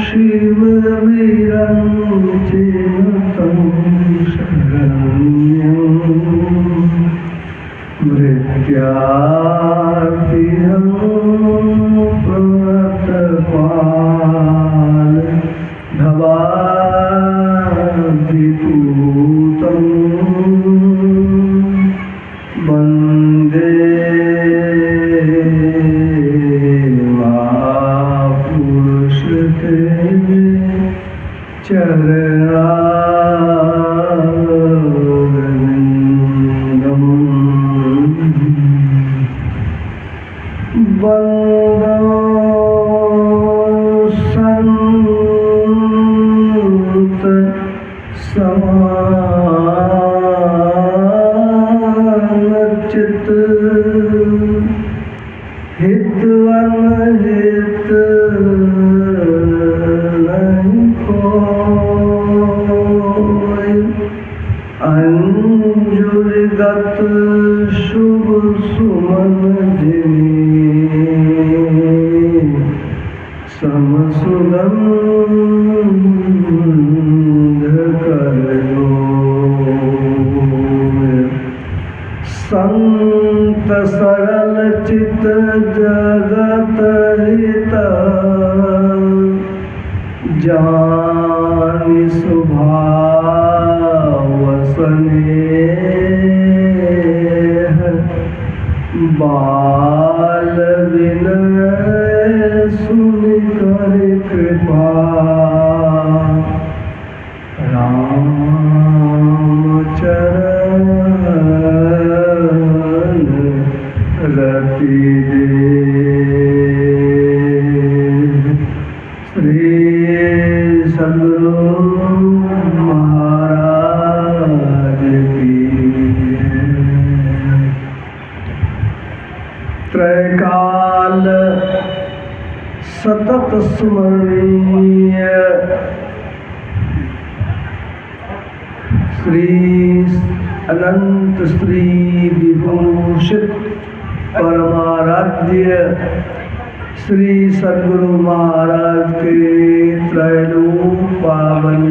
शिवविरञ्चिनुतं शरण्यं मृत्यार्तिहं प्रतपाल भवाधिपूतं वन्दे महापुरुषते चरणारविन्दं वन्दो सन्त समानचित हितवनहित नहीं कोई अंजुरिगत शुभ सुमन जिनी समसुगंध करो संत सरल चित जगत हित जानि स्वभाव स्नेह बाल विनय सुनि कर कृपा रामचरण रति श्री सद्गुरु महाराज की त्रैकाल सतत स्मरणीय श्री अनंत श्री विभूषित परमाराध्य श्री सद्गुरु महाराज के त्रैलोक पावन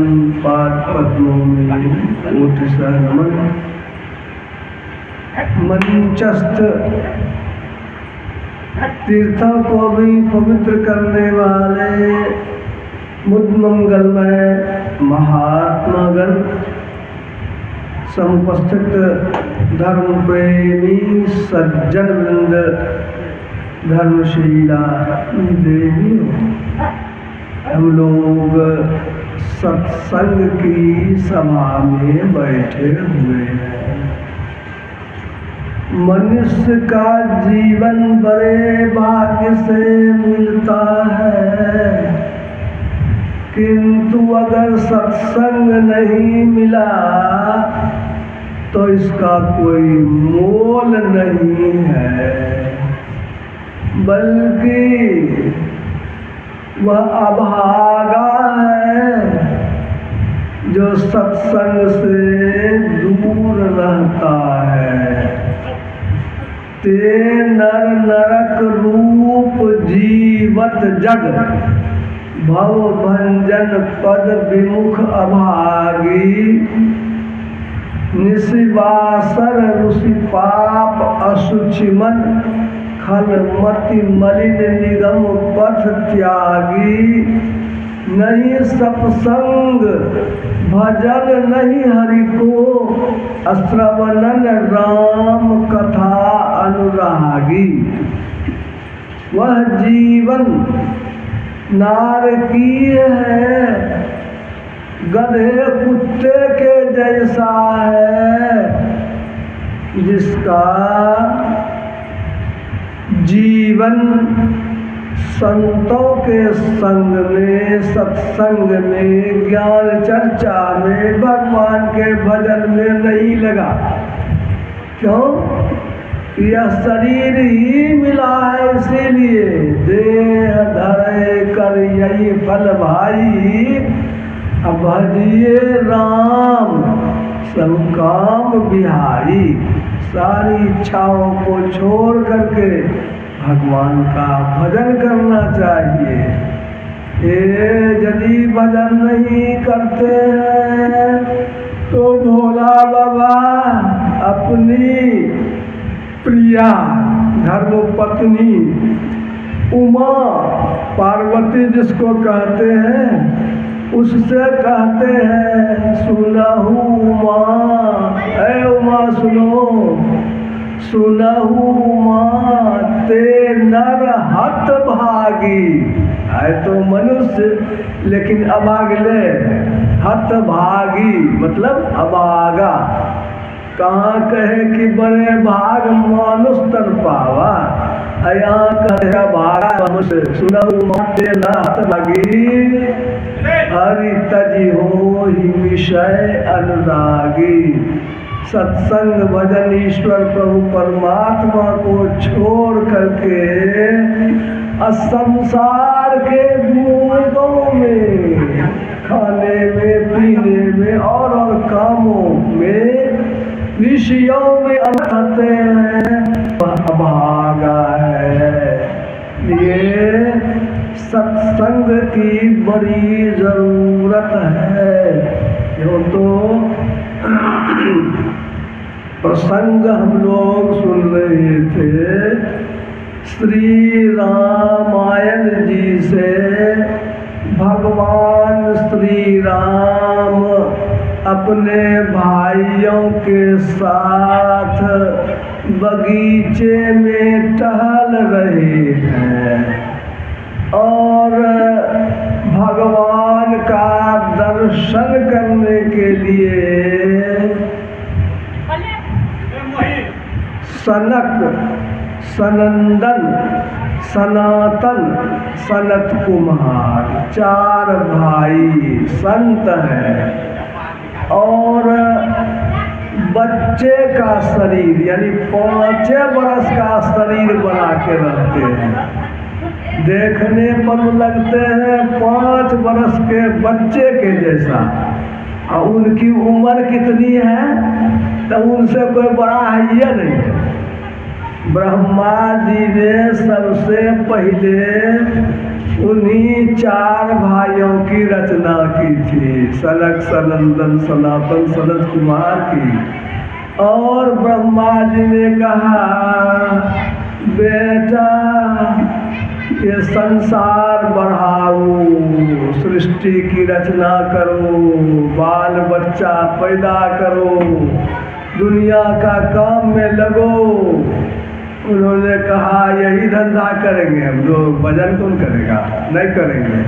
पाद पद्मों में कोटि नमन। मंचस्थ तीर्थों को भी पवित्र करने वाले मुद मंगलमय महात्मागण, समुपस्थित धर्म प्रेमी सज्जन वृंद, धर्मशीला देवी, हम लोग सत्संग की सभा में बैठे हुए हैं। मनुष्य का जीवन बड़े भाग्य से मिलता है, किंतु अगर सत्संग नहीं मिला तो इसका कोई मोल नहीं है, बल्कि वह अभागा है जो सत्संग से दूर रहता है। ते नर नरक रूप जीवत जग, भव भंजन पद विमुख अभागी, निशिवासर ऋषि पाप असुचि मन, खल मति मलिन निगम पथ त्यागी। नहीं सत्संग भजन नहीं हरि को, अश्रवणन राम कथा अनुरागी। वह जीवन नारकीय है, गधे कुत्ते के जैसा है, जिसका जीवन संतों के संग में, सत्संग में, ज्ञान चर्चा में, भगवान के भजन में नहीं लगा। क्यों? यह शरीर ही मिला है, इसीलिए देह धरे कर यही फल भाई, अब भजिए राम सब काम बिहारी। सारी इच्छाओं को छोड़ करके भगवान का भजन करना चाहिए। ये यदि भजन नहीं करते हैं तो भोला बाबा अपनी प्रिया धर्मपत्नी उमा पार्वती जिसको कहते हैं उससे कहते हैं सुनहु उमा, ऐ उमा सुनो, सुनहु उमा ते नर हत भागी। है तो मनुष्य लेकिन अभागले, हत भागी मतलब अभागा। कहाँ कहे कि बड़े भाग मानुष तर पावा, यहाँ कहे भागा मनुष्य। सुनहु उमा ते नर हत भागी, हरि तजी हो ही विषय अनुरागी। सत्संग भजन ईश्वर प्रभु परमात्मा को छोड़ करके संसार के भोगों में, खाने में, पीने में और कामों में, विषयों में रहते हैं, अभागा है। ये सत्संग की बड़ी जरूरत है। क्यों तो प्रसंग हम लोग सुन रहे थे श्री रामायण जी से। भगवान श्री राम अपने भाइयों के साथ बगीचे में टहल रहे हैं और भगवान का दर्शन करने के लिए सनक, सनंदन, सनातन, सनत कुमार 4 भाई संत हैं और बच्चे का शरीर यानी 5 बरस का शरीर बना के रहते हैं। देखने पर लगते हैं 5 बरस के बच्चे के जैसा, और उनकी उम्र कितनी है तो उनसे कोई बड़ा है ये नहीं है। ब्रह्मा जी ने सबसे पहले उन्हीं 4 भाइयों की रचना की थी, सनक, सनंदन, सनातन, सनत कुमार की। और ब्रह्मा जी ने कहा बेटा ये संसार बढ़ाओ, सृष्टि की रचना करो, बाल बच्चा पैदा करो, दुनिया का काम में लगो। उन्होंने कहा यही धंधा करेंगे हम लोग, भजन कौन करेगा, नहीं करेंगे।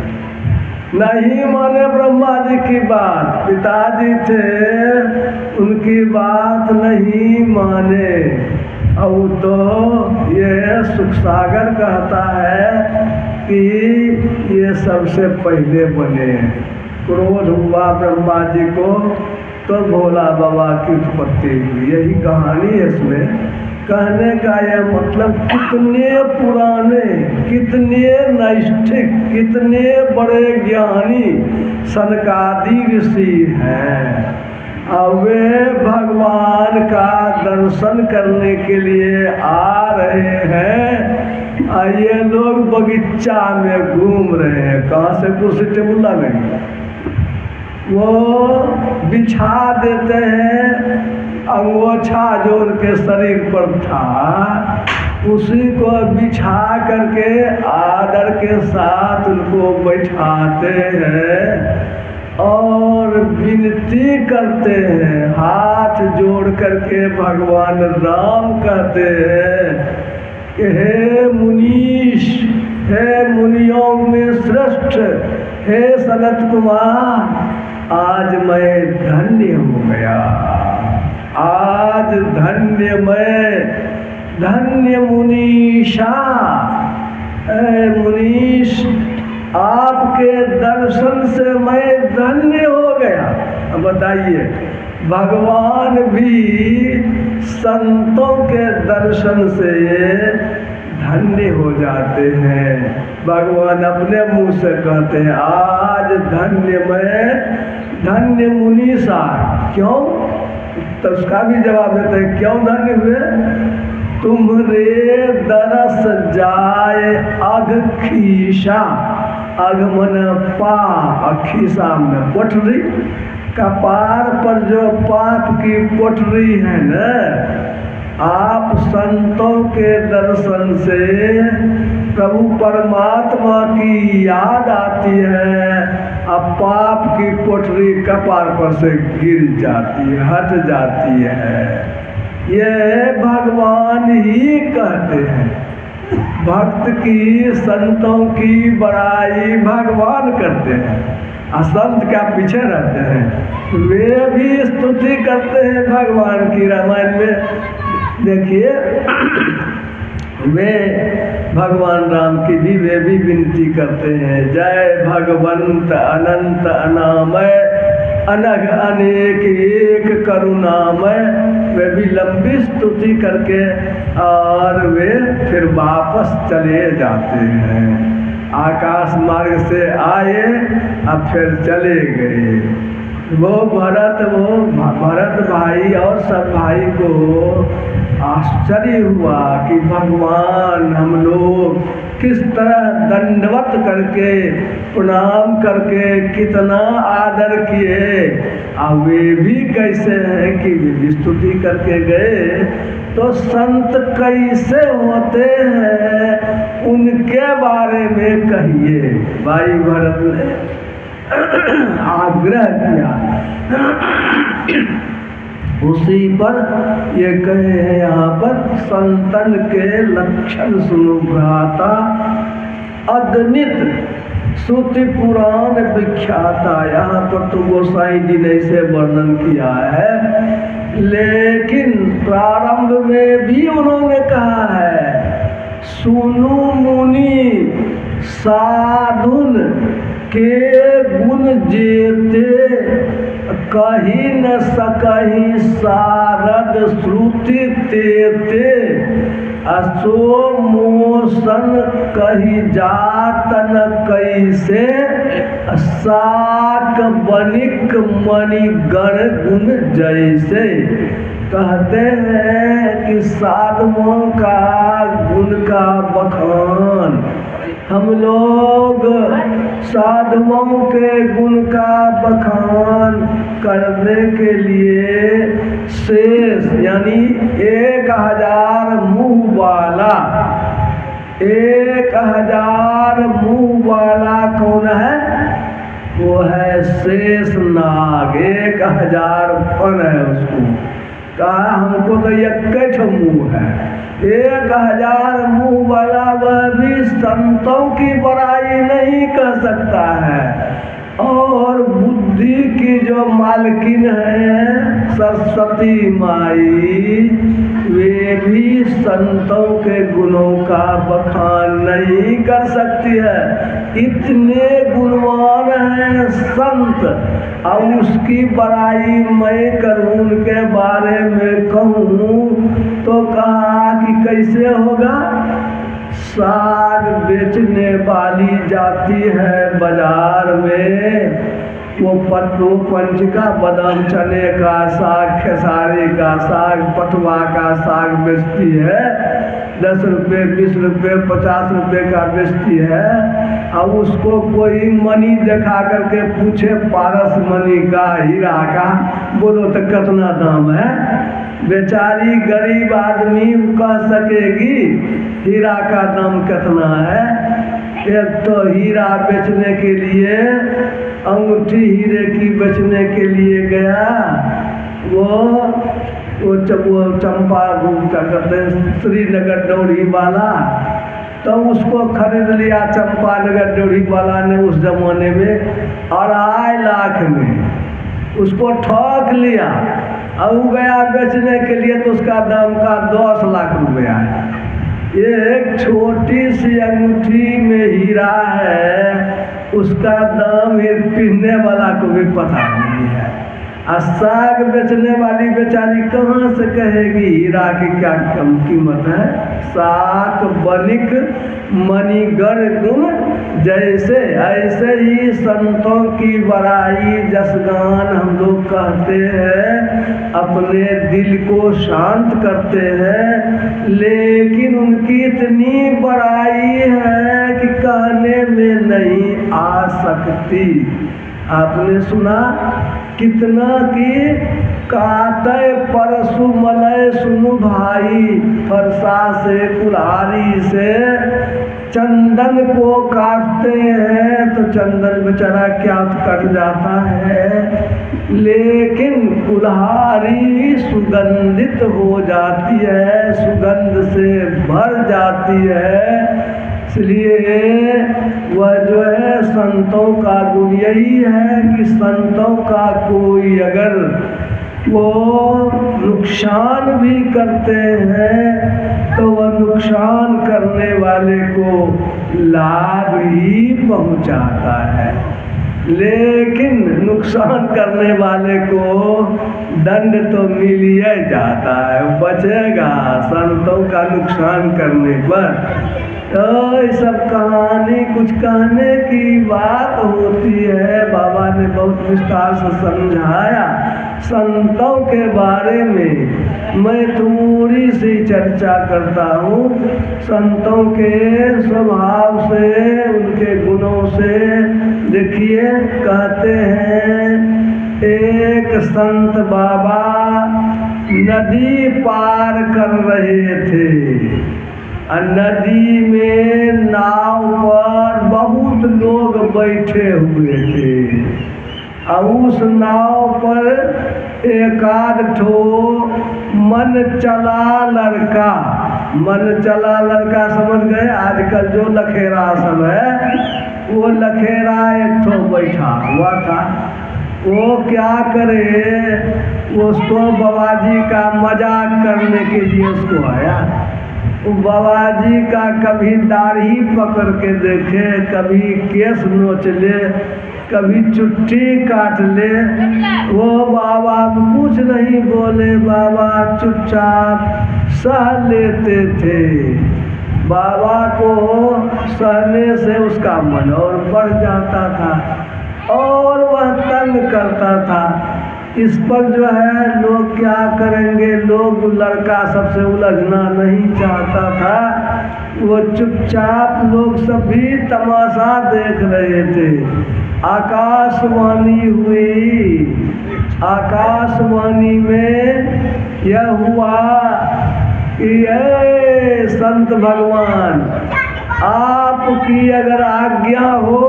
नहीं माने ब्रह्मा जी की बात, पिताजी थे उनकी बात नहीं माने। और तो ये सुख सागर कहता है कि ये सबसे पहले बने। क्रोध हुआ ब्रह्मा जी को तो भोला बाबा की उत्पत्ति हुई। यही कहानी है इसमें। कहने का यह मतलब कितने पुराने, कितने नैष्ठिक, कितने बड़े ज्ञानी सनकादि ऋषि हैं। और वे भगवान का दर्शन करने के लिए आ रहे हैं। ये लोग बगीचा में घूम रहे हैं। कहाँ से कुर्सी टेबुल लाएंगे, वो बिछा देते हैं। अंगोछा जो उनके शरीर पर था उसी को बिछा करके आदर के साथ उनको बैठाते हैं और विनती करते हैं। हाथ जोड़ करके भगवान राम कहते हैं कि हे मुनीश, हे मुनियों में श्रेष्ठ, हे सनत कुमार, आज मैं धन्य हो गया। आज धन्य मैं, धन्य मुनीषा। मुनीश आपके दर्शन से मैं धन्य हो गया। अब बताइए, भगवान भी संतों के दर्शन से धन्य हो जाते हैं। भगवान अपने मुंह से कहते हैं आज धन्य मैं, धन्य मुनीषा। क्यों? तो उसका भी जवाब देते हैं क्यों धन्य हुए? तुम्हारे दरस जाए अघ खीसा। अगमन पाप, अखी सामने पोटरी, कपार पर जो पाप की पोटरी है न, आप संतों के दर्शन से प्रभु परमात्मा की याद आती है, अब पाप की पोटरी कपार पर से गिर जाती है, हट जाती है। ये भगवान ही कहते हैं। भक्त की, संतों की बड़ाई भगवान करते हैं, असंत क्या पीछे रहते हैं। वे भी स्तुति करते हैं भगवान की। रामायण में देखिए, वे भगवान राम की भी वे भी विनती करते हैं, जय भगवंत अनंत अनामय, अनघ अनेक एक करुणामय। वे भी लंबी स्तुति करके और वे फिर वापस चले जाते हैं। आकाश मार्ग से आए, अब फिर चले गए। वो भरत भाई और सब भाई को आश्चर्य हुआ कि भगवान हम लोग किस तरह दंडवत करके, प्रणाम करके कितना आदर किए, अब वे भी कैसे हैं कि वे स्तुति करके गए। तो संत कैसे होते हैं उनके बारे में कहिए। भाई भरत ने आग्रह किया। उसी पर ये कहे हैं यहाँ पर, संतन के लक्षण सुनो भ्राता, अगणित श्रुति पुराण विख्याता। यहाँ पर तो गोसाई जी ने इसे वर्णन किया है, लेकिन प्रारंभ में भी उन्होंने कहा है, सुनु मुनि साधुन के गुण जेते, कही न सकही सारद श्रुति तेते, असो मोसन कही जातन कैसे, साक बनिक मणि गण गुण जैसे। कहते हैं कि साधुओं का गुण का बखान, हम लोग साधुओं के गुण का बखान करने के लिए शेष यानी 1000 मुँह वाला, 1000 मुँह वाला कौन है? वो है शेष नाग। 1000 फन है उसको। कहा हमको तो 1 मुँह है। 1000 मुँह वाला वह भी संतों की बड़ाई नहीं कर सकता है। और बुद्धि की जो मालकिन है सरस्वती माई, वे भी संतों के गुणों का बखान नहीं कर सकती है। इतने गुणवान हैं संत, अब उसकी बड़ाई मैं करूं, उनके बारे में कहूँ तो कहा कि कैसे होगा। साग बेचने वाली जाती है बाजार में, वो पंचका, बादाम, चने का साग, खेसारी का साग, पटवा का साग बेचती है। 10 रुपये, 20 रुपये, 50 रुपये का बेचती है। अब उसको कोई मनी दिखा करके पूछे, पारस मनी का, हीरा का, बोलो तो कितना दाम है। बेचारी गरीब आदमी कह सकेगी हीरा का दाम कितना है। एक तो हीरा बेचने के लिए, अंगूठी हीरे की बेचने के लिए गया, वो चंपा क्या करते हैं, श्रीनगर डोरी वाला, तो उसको खरीद लिया चंपा नगर डोरी वाला ने उस जमाने में 2.5 लाख में उसको ठग लिया। अब वो गया बेचने के लिए तो उसका दाम का 10 लाख रुपया है। एक छोटी सी अंगूठी में हीरा है, उसका दाम एक पहनने वाला को भी पता नहीं है। साग बेचने वाली बेचारी कहाँ से कहेगी हीरा की क्या कम कीमत है। साक बनिक मणिगण गुण जैसे ऐसे ही संतों की बड़ाई जसगान हम लोग कहते हैं, अपने दिल को शांत करते हैं, लेकिन उनकी इतनी बड़ाई है कि कहने में नहीं आ सकती। आपने सुना कितना कि काटे परसु मलय सुनु भाई, फरसा से कुल्हाड़ी से चंदन को काटते हैं तो चंदन बेचारा क्या कट जाता है, लेकिन कुल्हाड़ी सुगंधित हो जाती है, सुगंध से भर जाती है। इसलिए वह जो है संतों का गुण यही है कि संतों का कोई अगर वो नुकसान भी करते हैं तो वह नुकसान करने वाले को लाभ ही पहुंचाता है, लेकिन नुकसान करने वाले को दंड तो मिल ही जाता है, बचेगा संतों का नुकसान करने पर। तो ये सब कहानी कुछ कहने की बात होती है, बाबा ने बहुत विस्तार से समझाया। संतों के बारे में मैं थोड़ी सी चर्चा करता हूँ। संतों के स्वभाव से, उनके गुणों से देखिए, कहते हैं एक संत बाबा नदी पार कर रहे थे, नदी में नाव पर बहुत लोग बैठे हुए थे, और उस नाव पर एक आध ठो मन चला लड़का समझ गए, आजकल जो लखेरा सब है वो लखेरा एक ठो बैठा हुआ था। वो क्या करे, उसको बाबाजी का मजाक करने के लिए उसको आया। बाबाजी का कभी दाढ़ी पकड़ के देखे, कभी केस नोच ले, कभी चुट्टी काट ले, वो बाबा कुछ नहीं बोले, बाबा चुपचाप सह लेते थे। बाबा को सहने से उसका मन और बढ़ जाता था और वह तंग करता था। इस पर जो है लोग क्या करेंगे, लोग लड़का सबसे उलझना नहीं चाहता था, वो चुपचाप, लोग सभी तमाशा देख रहे थे। आकाशवाणी हुई, आकाशवाणी में यह हुआ कि ये संत भगवान आपकी अगर आज्ञा हो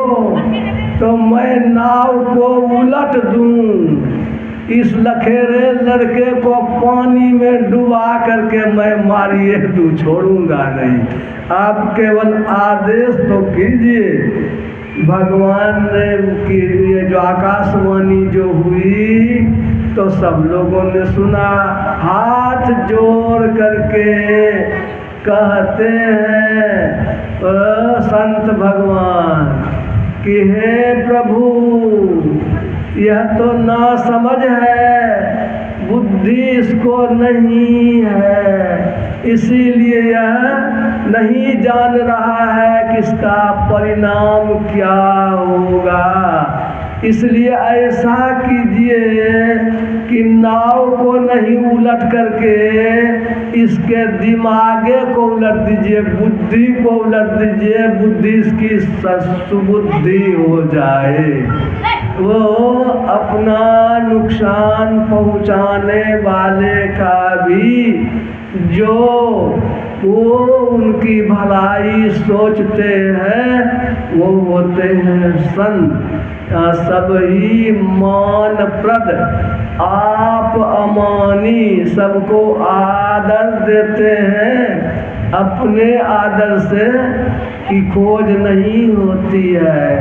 तो मैं नाव को उलट दूं, इस लखेरे लड़के को पानी में डुबा करके मैं मारिए दूं, छोड़ूंगा नहीं, आप केवल आदेश तो कीजिए। भगवान ने की ये जो आकाशवाणी जो हुई तो सब लोगों ने सुना, हाथ जोड़ करके कहते हैं संत भगवान कि हे प्रभु, यह तो ना समझ है, बुद्धि इसको नहीं है, इसीलिए यह नहीं जान रहा है कि इसका परिणाम क्या होगा। इसलिए ऐसा कीजिए कि नाव को नहीं उलट करके इसके दिमागे को उलट दीजिए, बुद्धि को उलट दीजिए, बुद्धि इसकी सुबुद्धि हो जाए, वो अपना नुकसान पहुंचाने वाले का भी जो वो उनकी भलाई सोचते हैं वो होते हैं संत। सब ही मानप्रद, आप अमानी, सबको आदर देते हैं, अपने आदर से की खोज नहीं होती है।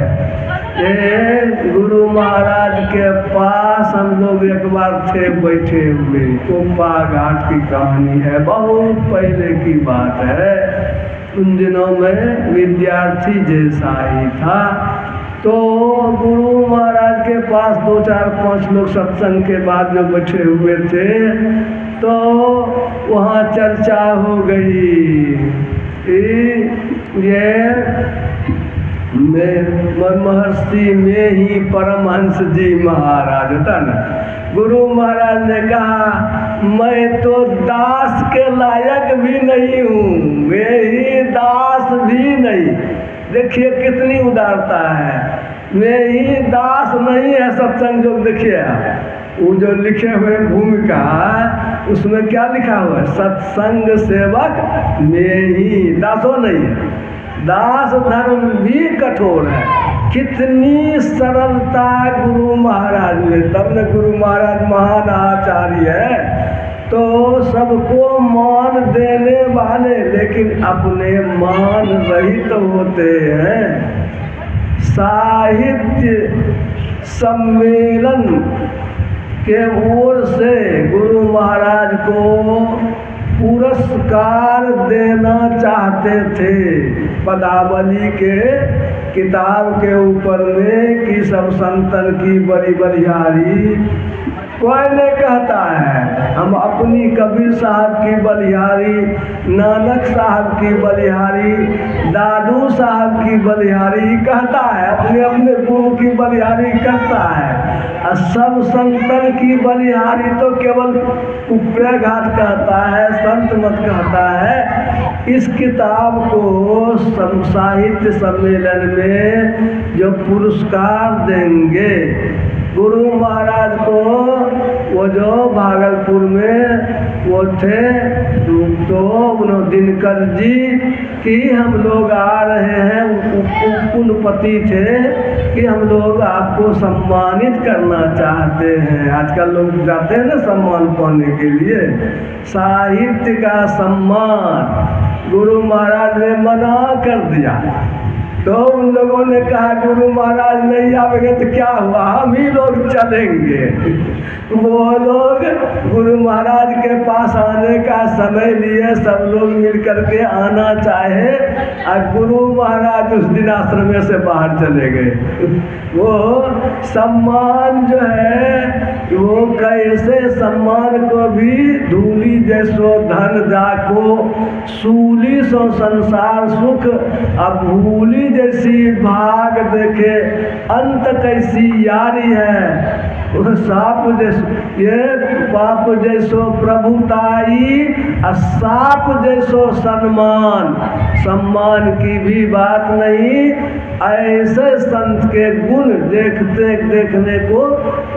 ये गुरु महाराज के पास हम लोग एक बार थे बैठे हुए, कोपा घाट की कहानी है, बहुत पहले की बात है, उन दिनों में विद्यार्थी जैसा ही था। तो गुरु महाराज के पास 2, 4, 5 लोग सत्संग के बाद जो बैठे हुए थे तो वहाँ चर्चा हो गई। ये में महर्षि में ही परमहंस जी महाराज था ना। गुरु महाराज ने कहा मैं तो दास के लायक भी नहीं हूँ, मैं ही दास भी नहीं। देखिए कितनी उदारता है। मैं ही दास नहीं है सत्संग जो देखिए वो जो लिखे हुए भूमिका उसमें क्या लिखा हुआ है, सत्संग सेवक में ही, दासो नहीं है। दास धर्म भी कठोर है। कितनी सरलता गुरु महाराज ने, तब न गुरु महाराज महान आचार्य है तो सबको मान देने वाले, लेकिन अपने मान रहित होते हैं। साहित्य सम्मेलन के ओर से गुरु महाराज को पुरस्कार देना चाहते थे पदावली के किताब के ऊपर में कि सब संतन की बड़ी बलिहारी। कोई नहीं कहता है हम अपनी कबीर साहब की बलिहारी, नानक साहब की बलिहारी, दादू साहब की बलिहारी कहता है, अपने अपने गुरु की बलिहारी करता है। और सब संतन की बलिहारी तो केवल उपरे घाट कहता है, संत मत कहता है। इस किताब को साहित्य सम्मेलन में जो पुरस्कार देंगे गुरु महाराज को, वो जो भागलपुर में वो थे तो दिनकर जी कि हम लोग आ रहे हैं, कुलपति थे कि हम लोग आपको सम्मानित करना चाहते हैं। आजकल लोग जाते हैं ना सम्मान पाने के लिए, साहित्य का सम्मान गुरु महाराज ने मना कर दिया। तो उन लोगों ने कहा गुरु महाराज नहीं आवेंगे तो क्या हुआ, हम ही लोग चलेंगे। वो लोग गुरु महाराज के पास आने का समय लिए, सब लोग मिल करके आना चाहे और गुरु महाराज उस दिन आश्रम से बाहर चले गए। वो सम्मान जो है वो कैसे, सम्मान को भी धूली जैसो धन जाको, सूली सो संसार सुख, अब भूली जैसी भाग देखे, अंत कैसी यारी है। साप जैसो ये पाप जैसो प्रभुताई, साप जैसो सम्मान, सम्मान की भी बात नहीं। ऐसे संत के गुण देखने को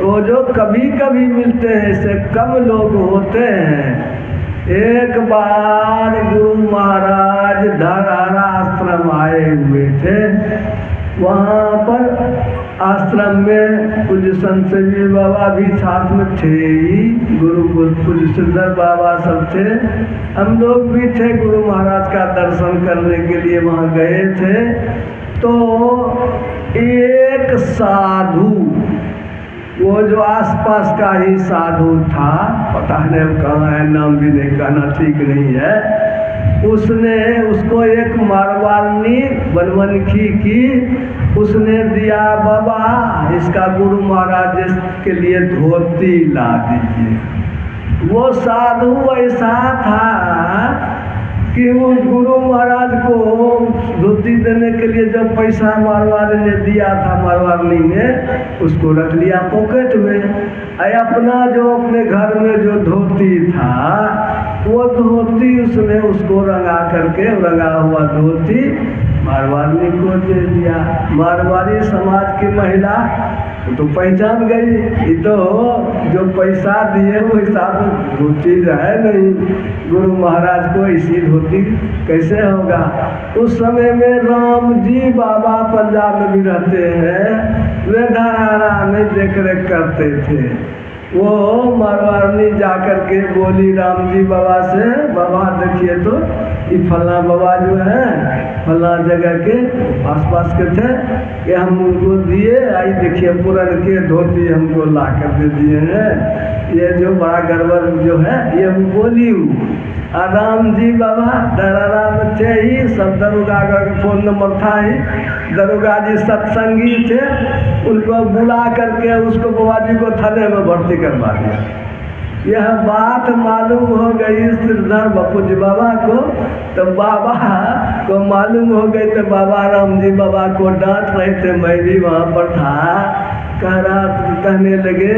वो जो कभी कभी मिलते हैं, इससे कम लोग होते हैं। एक बार गुरु महाराज धरहरा आश्रम आए हुए थे। वहाँ पर आश्रम में पूज्य संत सेवी बाबा भी साथ में थे ही, गुरु पूज्य सुंदर बाबा सब थे, हम लोग भी थे। गुरु महाराज का दर्शन करने के लिए वहाँ गए थे। तो एक साधु, वो जो आसपास का ही साधु था, पता नहीं कहाँ है, नाम भी नहीं कहना ठीक नहीं है, उसने उसको एक मारवाड़ी बनवनखी की उसने दिया, बाबा इसका गुरु महाराज के लिए धोती ला दीजिए। वो साधु ऐसा था कि उस गुरु महाराज को धोती देने के लिए जो पैसा मारवाड़ी ने दिया था, मारवाड़ी ने उसको रख लिया पॉकेट में। अपना जो अपने घर में जो धोती था वो धोती उसने उसको रंगा करके, रंगा हुआ धोती मारवाड़ी को दे दिया। मारवाड़ी समाज की महिला तो पहचान गई, ये तो जो पैसा दिए वो हिसाब धोती है नहीं, गुरु महाराज को इसी धोती कैसे होगा। उस समय में राम जी बाबा पंजाब में भी रहते हैं, वे धरहरा में देख रेख करते थे। वो मारवाड़ी जाकर के बोली राम जी बाबा से, बाबा देखिए तो ये फला बाबा जो है फला जगह के आसपास के थे, ये हम उनको दिए, आई देखिए पुरान के धोती हमको ला कर दे दिए हैं, ये जो बड़ा गड़बड़ जो है ये बोली हूँ। राम जी बाबा दरहरा में थे ही, सब दरोगा का फोन नंबर था ही, दरोगा जी सत्संगी थे, उनको बुला करके उसको बाबा जी को थाने में भर्ती करवा दिया। यह बात मालूम हो गई श्रीधर पूज्य बाबा को, तो बाबा को मालूम हो गई, तो बाबा राम जी बाबा को डांट रहे थे। मैं भी वहाँ पर था। कहने लगे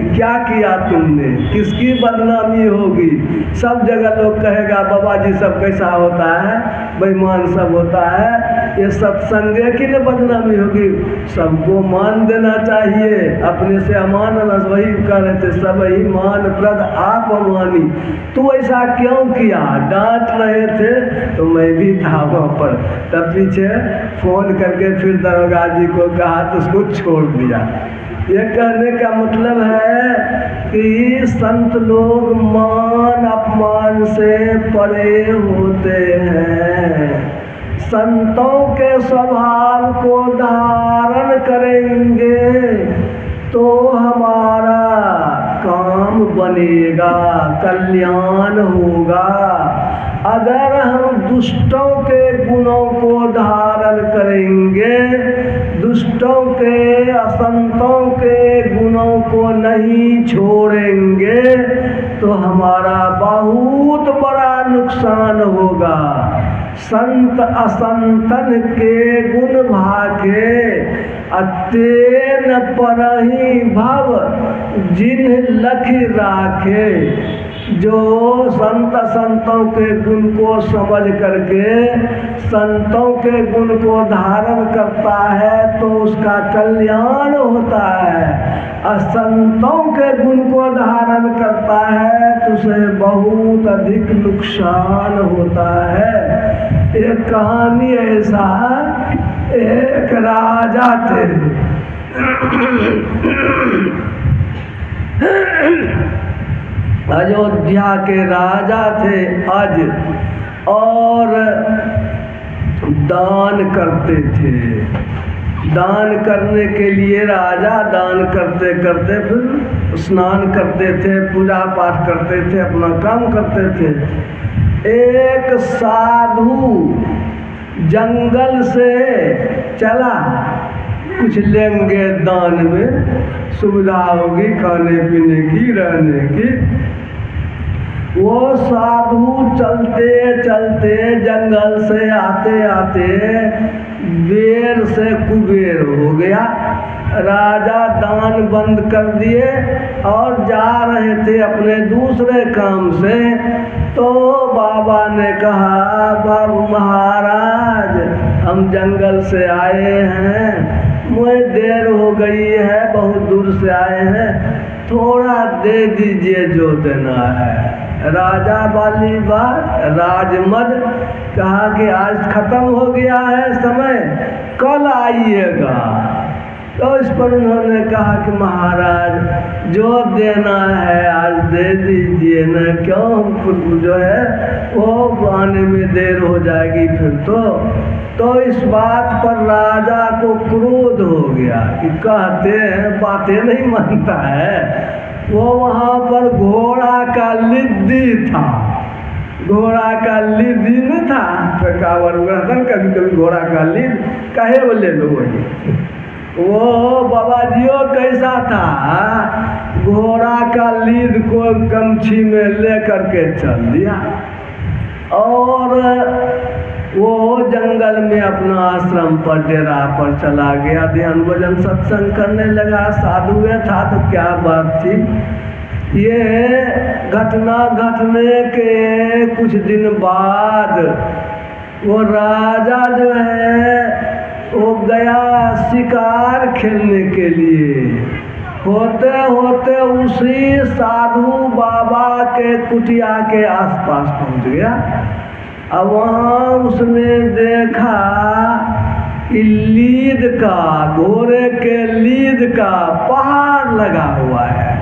क्या किया तुमने, किसकी बदनामी होगी? सब जगह लोग कहेगा बाबा जी सब कैसा होता है, बेईमान सब होता है, ये सत्संग की न बदनामी होगी। सबको मान देना चाहिए, अपने से अमान वही कह रहे थे, सब ही मान प्रद आप अमानी। तू ऐसा क्यों किया? डांट रहे थे तो मैं भी था वहाँ पर। तब पीछे फोन करके फिर दरोगा जी को कहा तो उसको छोड़ दिया। ये कहने का मतलब है कि संत लोग मान अपमान से परे होते हैं। संतों के स्वभाव को धारण करेंगे तो हमारा काम बनेगा, कल्याण होगा। अगर हम दुष्टों के गुणों को धारण करेंगे, दुष्टों के असंतों के गुणों को नहीं छोड़ेंगे, तो हमारा बहुत बड़ा नुकसान होगा। संत असंतन के गुण भागे, अतेन परहि भव जिन्ह लख राखे। जो संतों के गुण को समझ करके संतों के गुण को धारण करता है तो उसका कल्याण होता है। असंतों के गुण को धारण करता है तो उसे बहुत अधिक नुकसान होता है। एक कहानी ऐसा, एक राजा थे अयोध्या के राजा थे अज, और दान करते थे। दान करने के लिए राजा दान करते करते फिर स्नान करते थे, पूजा पाठ करते थे, अपना काम करते थे। एक साधु जंगल से चला, कुछ लेंगे दान में, सुविधा होगी खाने पीने की, रहने की। वो साधु चलते चलते जंगल से आते आते बेर से कुबेर हो गया। राजा दान बंद कर दिए और जा रहे थे अपने दूसरे काम से। तो बाबा ने कहा, बाबू महाराज हम जंगल से आए हैं, मुझे देर हो गई है, बहुत दूर से आए हैं, थोड़ा दे दीजिए जो देना है। राजा वाली बात, राजमद कहा कि आज खत्म हो गया है समय, कल आइएगा। तो इस पर उन्होंने कहा कि महाराज जो देना है आज दे दीजिए न, क्यों जो है वो आने में देर हो जाएगी फिर तो इस बात पर राजा को क्रोध हो गया कि कहते हैं बातें नहीं मानता है। वो वहाँ पर घोड़ा का लिद्दी था, घोड़ा का लिद्दी नहीं था, कावर कभी कभी घोड़ा का लिद कहे बोले लो वही। वो बाबा जियो कैसा था, घोड़ा का लीद को गमछी में ले करके चल दिया और वो जंगल में अपना आश्रम पर डेरा पर चला गया। ध्यान भजन सत्संग करने लगा। साधु था तो क्या बात थी। ये घटना घटने के कुछ दिन बाद वो राजा जो है वो गया शिकार खेलने के लिए। होते होते उसी साधु बाबा के कुटिया के आसपास पहुंच गया। अब वहाँ उसने देखा कि लीद का, घोड़े के लीद का पहाड़ लगा हुआ है।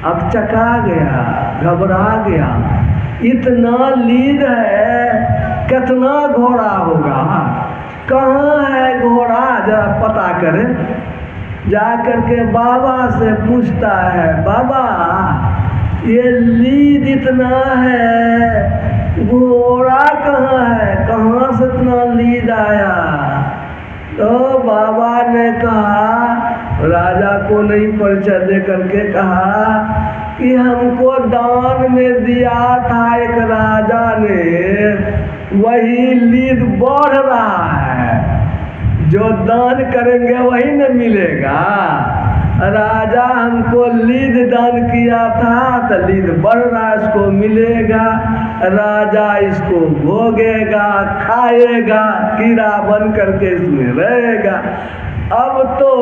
अब चका गया, घबरा गया, इतना लीद है, कितना घोड़ा होगा, कहाँ है घोड़ा, जरा पता करे। जा करके बाबा से पूछता है, बाबा ये लीद इतना है, घोड़ा कहाँ है, कहाँ से इतना लीद आया? तो बाबा ने कहा राजा को नहीं परिचय दे करके कहा कि हमको दान में दिया था एक राजा ने, वही लीद बढ़ रहा है, जो दान करेंगे वही न मिलेगा। राजा हमको लीद दान किया था तो लीद बढ़ रहा, इसको मिलेगा, राजा इसको भोगेगा, खाएगा, कीड़ा बन करके इसमें रहेगा। अब तो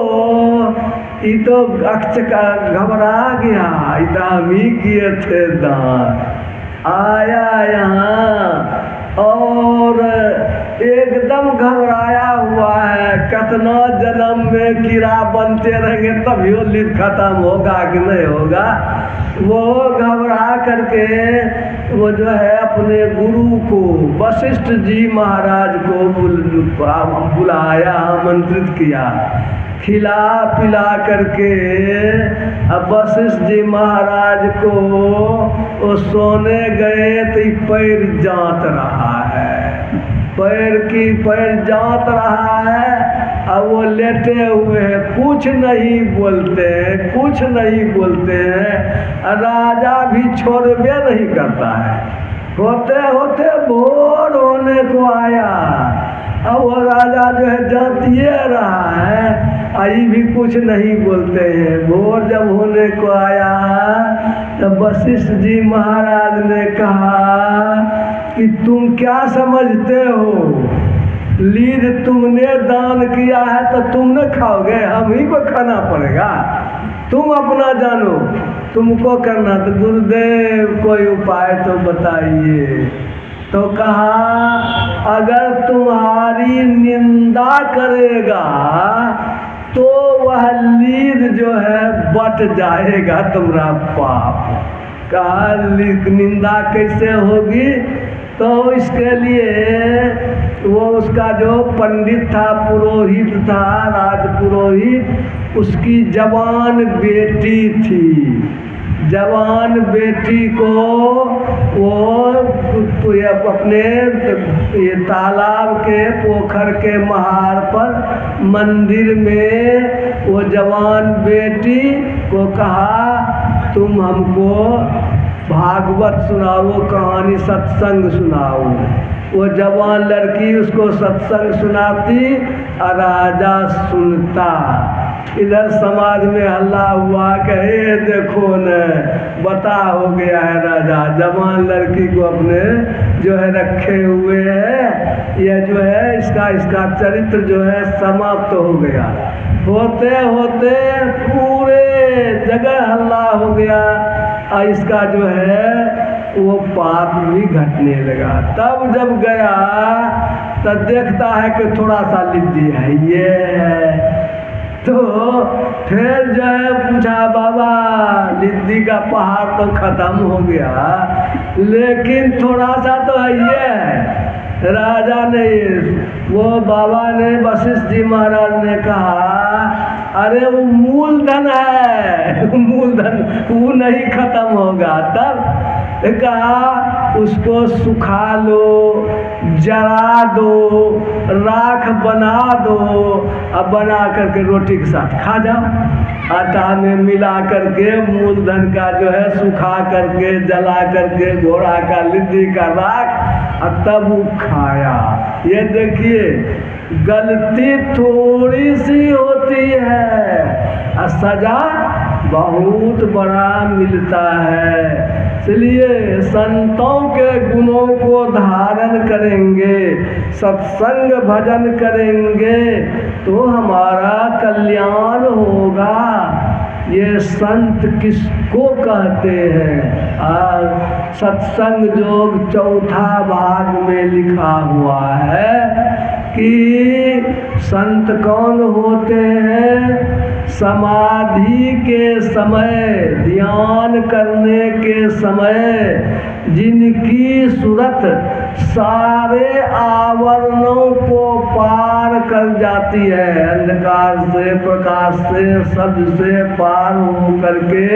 ये तो अक्ष का घबरा गया, इतना हम ही किए थे दान, आया यहाँ और एकदम घबराया हुआ है, कितना जन्म में कीड़ा बनते रहेंगे तभी वो लीद खत्म होगा कि नहीं होगा। वो घबरा करके वो जो है अपने गुरु को, वशिष्ठ जी महाराज को बुलाया, आमंत्रित किया, खिला पिला करके। अब वशिष्ठ जी महाराज को वो सोने गए तो पैर जांच रहा है, पैर जांच रहा है। अब वो लेटे हुए हैं, कुछ नहीं बोलते हैं, कुछ नहीं बोलते हैं। राजा भी छोड़बे नहीं करता है। होते होते भोर होने को आया, अब वो राजा जो है जांचिए रहा है, आई भी कुछ नहीं बोलते हैं। भोर जब होने को आया तब वशिष्ठ जी महाराज ने कहा कि तुम क्या समझते हो, लीद तुमने दान किया है तो तुम न खाओगे, हम ही को खाना पड़ेगा, तुम अपना जानो, तुमको करना। तो गुरुदेव कोई उपाय तो बताइए। तो कहा अगर तुम्हारी निंदा करेगा तो वह लीद जो है बट जाएगा तुम्हारा पाप। कहा निंदा कैसे होगी, तो इसके लिए वो उसका जो पंडित था, पुरोहित था, राजपुरोहित, उसकी जवान बेटी थी। जवान बेटी को वो अपने ये तालाब के पोखर के महार पर मंदिर में वो जवान बेटी को कहा तुम हमको भागवत सुनाओ, कहानी सत्संग सुनाओ। वो जवान लड़की उसको सत्संग सुनाती और राजा सुनता। इधर समाज में हल्ला हुआ, कहे देखो न बता हो गया है, राजा जवान लड़की को अपने जो है रखे हुए है, यह जो है इसका चरित्र जो है समाप्त हो गया। होते होते पूरे जगह हल्ला हो गया और इसका जो है वो पाप भी घटने लगा। तब जब गया तब देखता है कि थोड़ा सा लिद्दी है, ये है। तो फिर जो है पूछा, बाबा लिद्दी का पहाड़ तो खत्म हो गया लेकिन थोड़ा सा तो है, ये है। राजा ने, वो बाबा ने, वशिष्ठ जी महाराज ने कहा अरे वो मूलधन है, मूलधन वो नहीं खत्म होगा। तब कहा उसको सुखा लो, जला दो, राख बना दो, अब बना करके रोटी के साथ खा जाओ। आटा में मिला करके मूलधन का जो है सुखा करके, जला करके, घोड़ा का लिद्दी का राख, और तब वो खाया। ये देखिए गलती थोड़ी सी होती है और सजा बहुत बड़ा मिलता है। इसलिए संतों के गुणों को धारण करेंगे, सत्संग भजन करेंगे तो हमारा कल्याण होगा। ये संत किसको कहते हैं? सत्संग योग चौथा भाग में लिखा हुआ है कि संत कौन होते हैं? समाधि के समय, ध्यान करने के समय जिनकी सूरत सारे आवरणों को पार कर जाती है, अंधकार से, प्रकाश से, शब्द से पार हो करके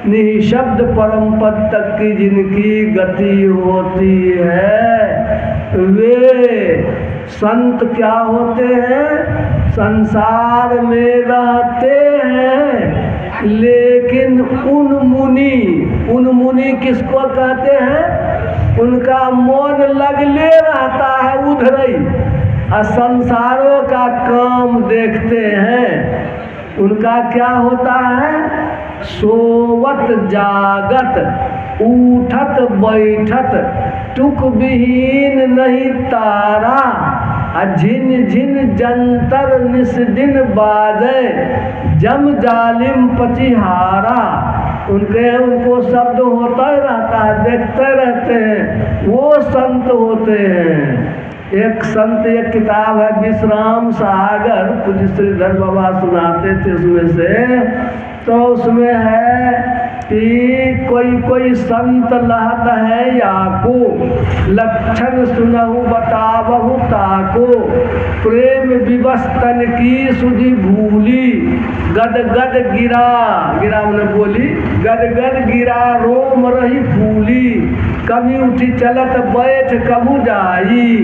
निःशब्द परम पद तक की जिनकी गति होती है, वे संत क्या होते हैं? संसार में रहते हैं लेकिन उन मुनि किसको कहते हैं? उनका मन लगले रहता है उधर ही, और संसारों का काम देखते हैं। उनका क्या होता है? सोवत जागत, उठत बैठत, टुक विहीन नहीं तारा, झिन झिन जंतर निस्दिन बाजे, जम जालिम पचिहारा। उनको शब्द होता ही रहता है, देखते रहते हैं, वो संत होते हैं। एक संत, एक किताब है विश्राम सागर, पूज्य श्रीधर बाबा सुनाते थे उसमें से, तो उसमें है कि कोई संत लहत है याको, लक्षण सुनहु बतावहु ताको, प्रेम विवस्तन की सुधि भूली, गद गद गिरा मैंने बोली, गद गद गिरा रोम रही फूली, कभी उठी चलत बैठ कबू जाई,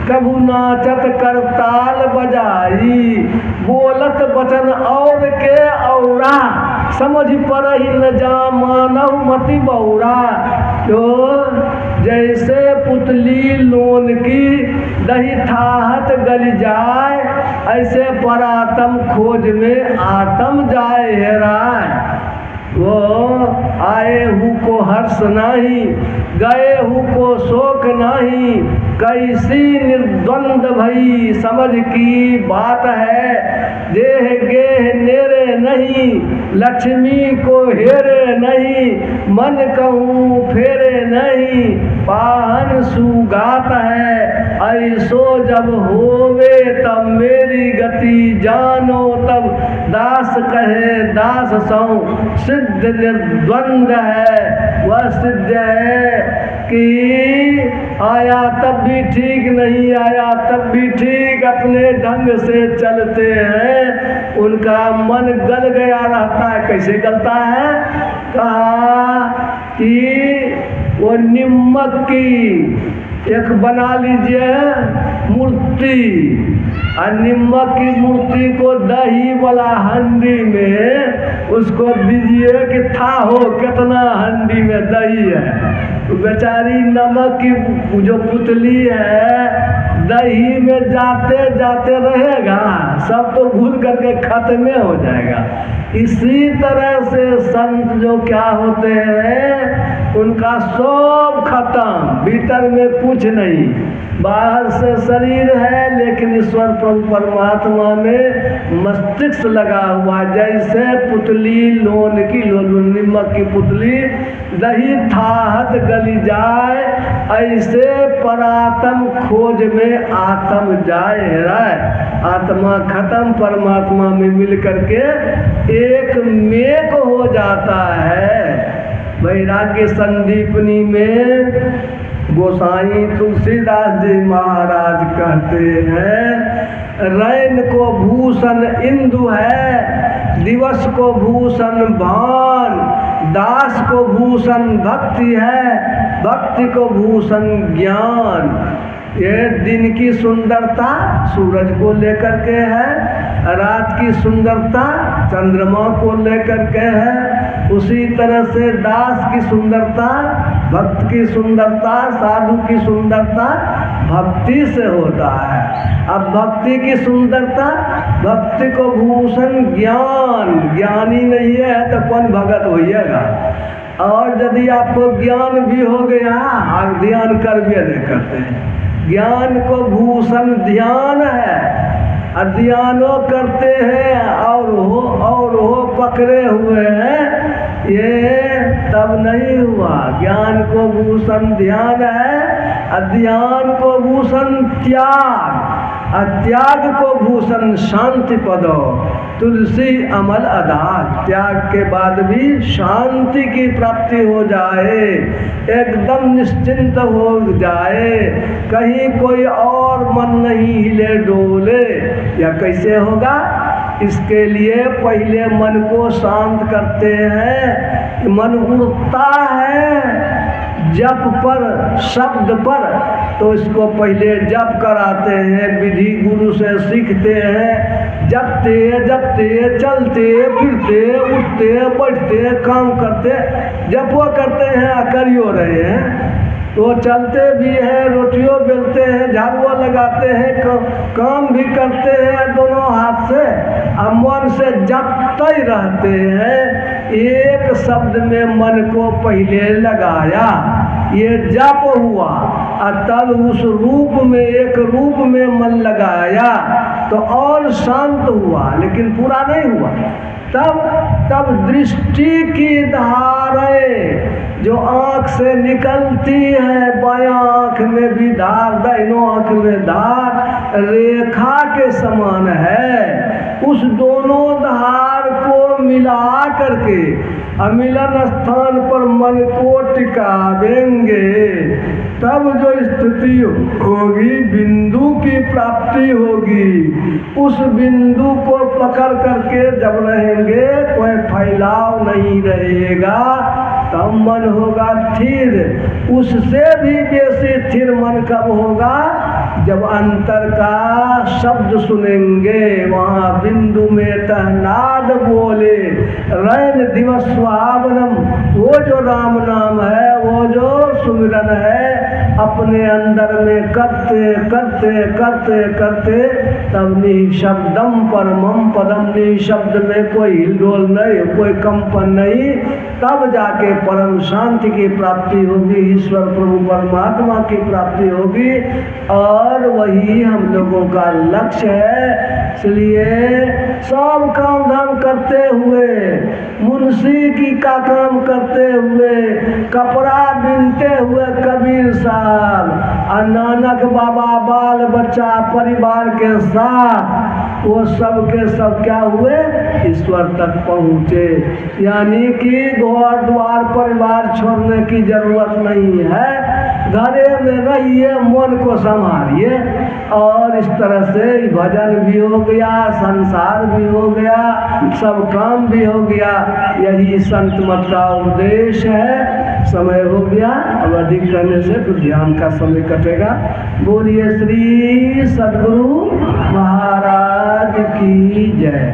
कबू नाचत करताल बजाई, बोलत बचन और के औरा, समझ पर ही न जा मानव मति बौरा। तो जैसे पुतली लोन की दही थाहत गल जाए, ऐसे परातम खोज में आत्म जाए हेराए। वो आए हु को हर्ष नहीं, गए हु को शोक नहीं, कैसी निर्द्वंद भई समझ की बात है, देह गेह नेरे नहीं, लक्ष्मी को हेरे नहीं, मन कहूँ फेरे नहीं, पाहन सुगात है, ऐसो जब होवे तब मेरी गति जानो, तब दास कहे दास सौ, सिद्ध निर्द्वंद है। वह सिद्ध है कि आया तब भी ठीक, नहीं आया तब भी ठीक, अपने ढंग से चलते हैं। उनका मन गल गया रहता है। कैसे गलता है? कहा कि वो निम्मक की एक बना लीजिए मूर्ति, और निम्मक की मूर्ति को दही वाला हंडी में उसको दीजिए कि था हो कितना हंडी में दही है। तो बेचारी नमक की जो पुतली है दही में जाते जाते रहेगा, सब तो घुल करके खत्म हो जाएगा। इसी तरह से संत जो क्या होते हैं, उनका सब खत्म, भीतर में कुछ नहीं। बाहर से शरीर है लेकिन ईश्वर प्रभु परमात्मा में मस्तिष्क लगा हुआ। जैसे पुतली लोन की, निम्मक की पुतली दही थाहत गली जाए, ऐसे परात्म खोज में आत्म जाए राय। आत्मा खत्म, परमात्मा में मिल करके एक मेक हो जाता है। वैराग्य संदीपनी में गोसाई तुलसीदास जी महाराज कहते हैं, रैन को भूषण इंदु है, दिवस को भूषण भान, दास को भूषण भक्ति है, भक्ति को भूषण ज्ञान। ये दिन की सुंदरता सूरज को लेकर के है, रात की सुंदरता चंद्रमा को लेकर के है। उसी तरह से दास की सुंदरता, भक्त की सुंदरता, साधु की सुंदरता भक्ति से होता है। अब भक्ति की सुंदरता, भक्ति को भूषण ज्ञान, ज्ञानी नहीं है तो कौन भगत होइएगा। और यदि आपको ज्ञान भी हो गया, आप ध्यान कर भी नहीं करते हैं। ज्ञान को भूषण ध्यान है, ध्यानो करते हैं और हो पकड़े हुए हैं, ये तब नहीं हुआ। ज्ञान को भूषण ध्यान है, ध्यान को भूषण त्याग, त्याग को भूषण शांति पदो, तुलसी अमल अदाल। त्याग के बाद भी शांति की प्राप्ति हो जाए, एकदम निश्चिंत हो जाए, कहीं कोई और मन नहीं हिले डोले। या कैसे होगा? इसके लिए पहले मन को शांत करते हैं। मन उड़ता है, जप पर, शब्द पर, तो इसको पहले जप कराते हैं, विधि गुरु से सीखते हैं। जपते जपते चलते फिरते उठते बैठते काम करते, जपो करते हैं करियो रहे हैं, तो चलते भी हैं, रोटियों बेलते हैं, झाड़ुआ लगाते हैं, काम भी करते हैं दोनों हाथ से, और मन से जपते ही रहते हैं। एक शब्द में मन को पहले लगाया, ये जप हुआ, और तब उस रूप में, एक रूप में मन लगाया तो और शांत हुआ, लेकिन पूरा नहीं हुआ। तब दृष्टि की धारें जो आँख से निकलती है, बायां आँख में भी धार, दाहिनों आँख में धार, रेखा के समान है। उस दोनों धार को मिला करके अमिलन स्थान पर मन को टिकावेंगे, तब जो स्थिति होगी, बिंदु की प्राप्ति होगी। उस बिंदु को पकड़ करके जब रहेंगे, कोई फैलाव नहीं रहेगा, तब मन होगा स्थिर। उससे भी बेसी स्थिर मन कब होगा? जब अंतर का शब्द सुनेंगे, वहाँ बिंदु में तहनाद बोले, रैन दिवस सुहावनम, वो जो राम नाम है, वो जो सुमिरन है, अपने अंदर में करते करते करते करते, तब निशब्दम परमम पदम, निशब्द में कोई हिलडोल नहीं, कोई कंपन नहीं, तब जाके परम शांति की प्राप्ति होगी, ईश्वर प्रभु परमात्मा की प्राप्ति होगी, और वही हम लोगों का लक्ष्य है। इसलिए सब काम धाम करते हुए, मुंशी की का काम करते हुए, कपड़ा बिनते हुए कबीर साहब और नानक बाबा, बाल बच्चा परिवार के साथ, वो सब के सब क्या हुए? ईश्वर तक पहुँचे। यानी कि घर द्वार परिवार छोड़ने की जरूरत नहीं है, घरे में रहिए, मन को संभालिए, और इस तरह से भजन भी हो गया, संसार भी हो गया, सब काम भी हो गया। यही संत मत का उपदेश है। समय हो गया, अब अधिक करने से तो ध्यान का समय कटेगा। बोलिए श्री सद्गुरु महाराज की जय।